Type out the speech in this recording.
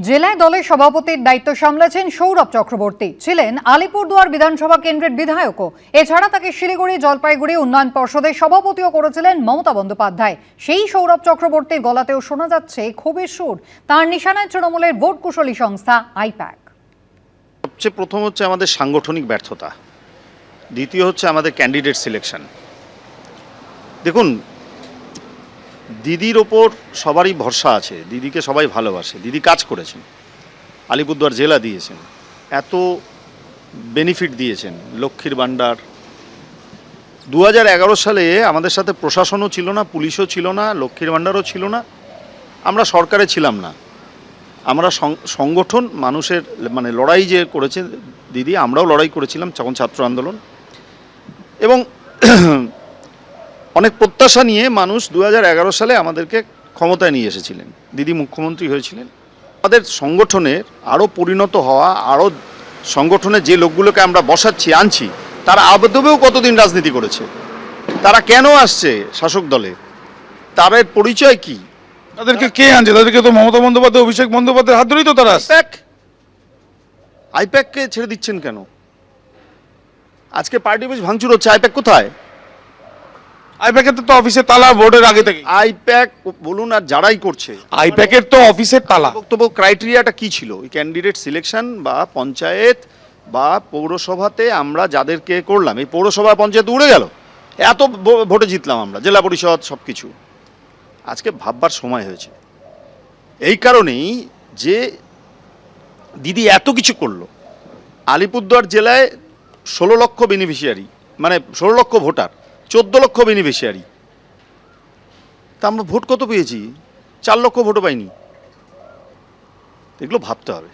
জেলায় দলের সভাপতির দায়িত্ব সামলেছেন সৌরভ চক্রবর্তী, ছিলেন আলিপুরদুয়ার বিধানসভা কেন্দ্রের বিধায়কও। এছাড়া তাকে শিলিগুড়ি জলপাইগুড়ি উন্নয়ন পর্ষদের সভাপতিও করেছিলেন মমতা বন্দ্যোপাধ্যায়। সেই সৌরভ চক্রবর্তীর গলাতেও শোনা যাচ্ছে ক্ষোভের সুর। তাঁর নিশানায় তৃণমূলের ভোট কুশলী সংস্থা আইপ্যাক। সবচেয়ে প্রথম হচ্ছে আমাদের সাংগঠনিক ব্যর্থতা, দ্বিতীয় হচ্ছে আমাদের ক্যান্ডিডেট সিলেকশন। দেখুন, দিদির ওপর সবারই ভরসা আছে, দিদিকে সবাই ভালোবাসে, দিদি কাজ করেছেন, আলিপুরদুয়ার জেলা দিয়েছেন, এত বেনিফিট দিয়েছেন, লক্ষ্মীর ভাণ্ডার। 2011 সালে আমাদের সাথে প্রশাসনও ছিল না, পুলিশও ছিল না, লক্ষ্মীর ভাণ্ডারও ছিল না, আমরা সরকারে ছিলাম না। আমরা সংগঠন মানুষের মানে লড়াই যে করেছে দিদি, আমরাও লড়াই করেছিলাম তখন ছাত্র আন্দোলন, এবং অনেক প্রত্যাশা নিয়ে মানুষ 2011 সালে আমাদেরকে ক্ষমতায় নিয়ে এসেছিলেন, দিদি মুখ্যমন্ত্রী হয়েছিলেন। আমাদের সংগঠনের আরও পরিণত হওয়া, আরও সংগঠনের যে লোকগুলোকে আমরা বসাচ্ছি আনছি, তারা আদবেও কতদিন রাজনীতি করেছে, তারা কেন আসছে শাসক দলে, তাদের পরিচয় কি, তাদেরকে কে আনছে? তাদেরকে তো মমতা বন্দ্যোপাধ্যায়, অভিষেক বন্দ্যোপাধ্যায়ের হাত ধরেই তো তারা আসছে। আইপ্যাককে ছেড়ে দিচ্ছেন কেন? আজকে পার্টি অফিস ভাঙচুর হচ্ছে, আইপ্যাক কোথায়? আইপ্যাকের তো অফিসে তালা ভোটের আগে থেকে। আইপ্যাক বলুন আর যারাই করছে, আইপ্যাকের তো অফিসের তালা। বক্তব্য ক্রাইটেরিয়াটা কি ছিল? ওই ক্যান্ডিডেট সিলেকশন বা পঞ্চায়েত বা পৌরসভাতে আমরা যাদেরকে করলাম, এই পৌরসভা পঞ্চায়েত উড়ে গেল, এত ভোটে জিতলাম আমরা, জেলা পরিষদ সব কিছু। আজকে ভাববার সময় হয়েছে। এই কারণেই যে দিদি এত কিছু করলো, আলিপুরদুয়ার জেলায় 16 লক্ষ বেনিফিশিয়ারি, মানে 16 লক্ষ ভোটার, 14 লক্ষ বেনিফিশিয়ারি, তা আমরা ভোট কত পেয়েছি? 4 লক্ষ ভোটও পাইনি। এগুলো ভাবতে হবে।